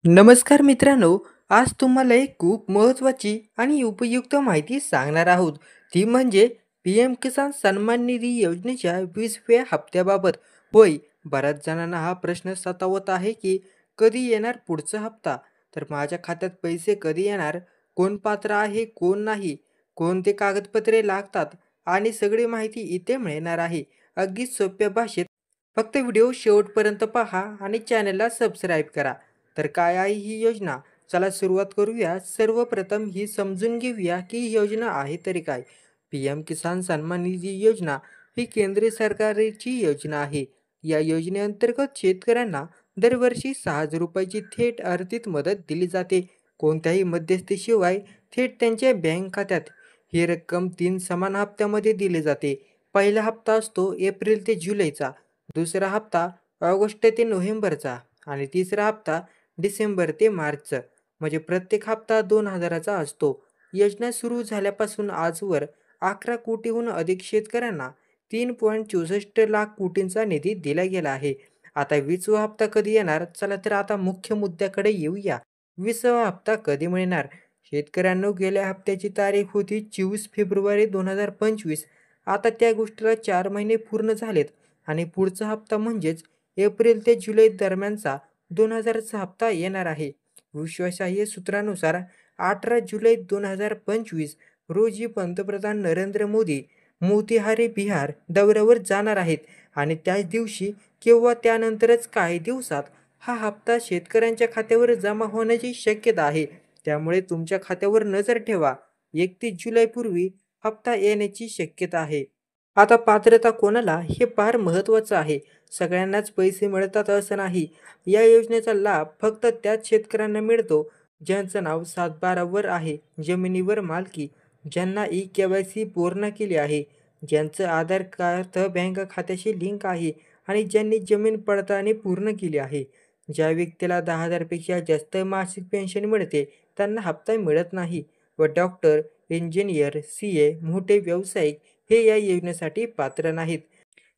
नमस्कार मित्रांनो, आज तुम्हाला एक खूप महत्त्वाची आणि उपयुक्त माहिती सांगणार आहोत. ती म्हणजे पी-एम किसान सन्मान निधी योजनेच्या 20व्या हप्त्याबाबत. होय, बऱ्याच जणांना हा प्रश्न सतावत आहे की कधी येणार पुढचा हप्ता? तर माझ्या खात्यात पैसे कधी येणार? कोण पात्र आहे, कोण नाही? कोणते कागदपत्रे लागतात? आणि सगळी माहिती इथे मिळणार आहे. अगदी सोप्या भाषेत. फक्त व्हिडिओ शेवटपर्यंत पहा आणि चॅनलला सबस्क्राईब करा. तर काय आहे ही योजना? चला सुरुवात करूया. सर्वप्रथम ही समजून घेऊया की ही योजना आहे तरी काय? पी-एम किसान सन्मान निधी योजना ही केंद्र सरकारची योजना आहे. या योजनेअंतर्गत शेतकऱ्यांना दरवर्षी 6,000 रुपयाची थेट आर्थिक मदत दिली जाते. कोणत्याही मध्यस्थीशिवाय थेट त्यांच्या बँक खात्यात. ही रक्कम 3 समान हप्त्यामध्ये दिली जाते. पहिला हप्ता असतो एप्रिल ते जुलैचा, दुसरा हप्ता ऑगस्ट ते नोव्हेंबरचा आणि तिसरा हप्ता डिसेंबर ते मार्चचं. म्हणजे प्रत्येक हप्ता 2,000चा असतो. योजना सुरू झाल्यापासून आजवर 11 कोटीहून अधिक शेतकऱ्यांना 3.64 लाख कोटींचा निधी दिला गेला आहे. आता 20वा हप्ता कधी येणार? चला तर आता मुख्य मुद्द्याकडे येऊया. 20वा हप्ता कधी मिळणार? शेतकऱ्यांनो, गेल्या हप्त्याची तारीख होती 24 फेब्रुवारी 2025. आता त्या गोष्टीला 4 महिने पूर्ण झालेत आणि पुढचा हप्ता म्हणजेच एप्रिल ते जुलै दरम्यानचा 2,000चा हप्ता येणार आहे. विश्वासार्ह सूत्रानुसार 18 जुलै 2025 रोजी पंतप्रधान नरेंद्र मोदी मोतीहारी बिहार दौऱ्यावर जाणार आहेत आणि त्याच दिवशी किंवा त्यानंतरच काही दिवसात हा हप्ता शेतकऱ्यांच्या खात्यावर जमा होण्याची शक्यता आहे. त्यामुळे तुमच्या खात्यावर नजर ठेवा. 31 जुलैपूर्वी हप्ता येण्याची शक्यता आहे. आता पात्रता कोणाला हे फार महत्त्वाचं आहे. सगळ्यांनाच पैसे मिळतात असं नाही. या योजनेचा लाभ फक्त त्याच शेतकऱ्यांना मिळतो ज्यांचं नाव 7/12 वर आहे, जमिनीवर मालकी, ज्यांना ई-के-वाय-सी पूर्ण केली आहे, ज्यांचं आधार कार्ड बँक खात्याशी लिंक आहे आणि ज्यांनी जमीन पडताळणी पूर्ण केली आहे. ज्या व्यक्तीला 10,000 पेक्षा जास्त मासिक पेन्शन मिळते त्यांना हप्ता मिळत नाही. व डॉक्टर, इंजिनियर, सी-ए, मोठे व्यावसायिक हे या योजनेसाठी पात्र नाहीत.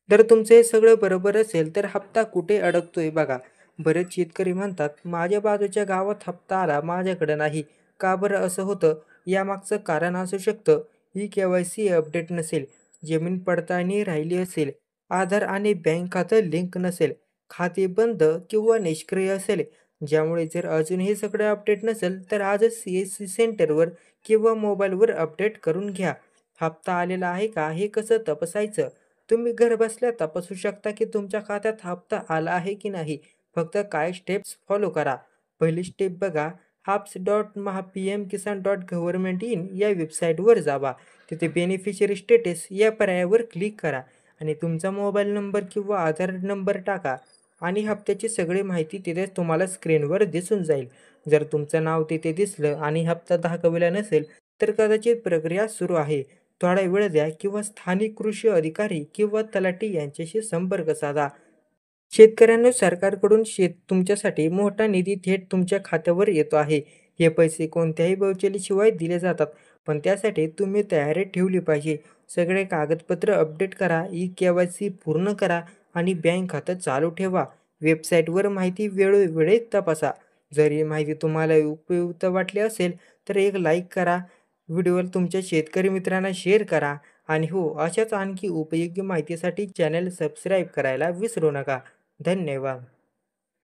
जर तुमचं हे सगळं बरोबर असेल तर हप्ता कुठे अडकतोय बघा. बरेच शेतकरी म्हणतात, माझ्या बाजूच्या गावात हप्ता आला, माझ्याकडे नाही. का बरं असं होतं? यामागचं कारण असू शकतं ई-के-वाय-सी अपडेट नसेल, जमीन पडताळणी राहिली असेल, आधार आणि बँक खातं लिंक नसेल, खाते बंद किंवा निष्क्रिय असेल. ज्यामुळे जर अजून हे सगळं अपडेट नसेल तर आजच सी-एस-सी सेंटरवर किंवा मोबाईलवर अपडेट करून घ्या. हप्ता आलेला आहे का हे कसं तपासायचं? तुम्ही घरबसल्या तपासू शकता की तुमच्या खात्यात हप्ता आला आहे की नाही. फक्त काय स्टेप्स फॉलो करा. पहिली स्टेप बघा, apps.pmkisan.government.in या वेबसाईटवर जावा. तिथे बेनिफिशियरी स्टेटस या पर्यायावर क्लिक करा आणि तुमचा मोबाईल नंबर किंवा आधार नंबर टाका आणि हप्त्याची सगळी माहिती तिथे तुम्हाला स्क्रीनवर दिसून जाईल. जर तुमचं नाव तिथे दिसलं आणि हप्ता दाखवला नसेल तर कदाचित प्रक्रिया सुरू आहे. थोडा वेळ द्या किंवा स्थानिक कृषी अधिकारी किंवा तलाठी यांच्याशी संपर्क साधा. शेतकऱ्यांना सरकारकडून तुमच्यासाठी मोठा निधी थेट तुमच्या खात्यावर येतो आहे. हे पैसे कोणत्याही वकिलीशिवाय दिले जातात, पण त्यासाठी तुम्ही तयारी ठेवली पाहिजे. सगळे कागदपत्र अपडेट करा, ई-के-वाय-सी पूर्ण करा आणि बँक खातं चालू ठेवा. वेबसाईटवर माहिती वेळोवेळी तपासा. जर ही माहिती तुम्हाला उपयुक्त वाटली असेल तर एक लाईक करा. व्हिडिओला तुमच्या शेतकरी मित्रांना शेअर करा आणि हो, अशाच आणखी उपयोगी माहितीसाठी चॅनल सबस्क्राईब करायला विसरू नका. धन्यवाद.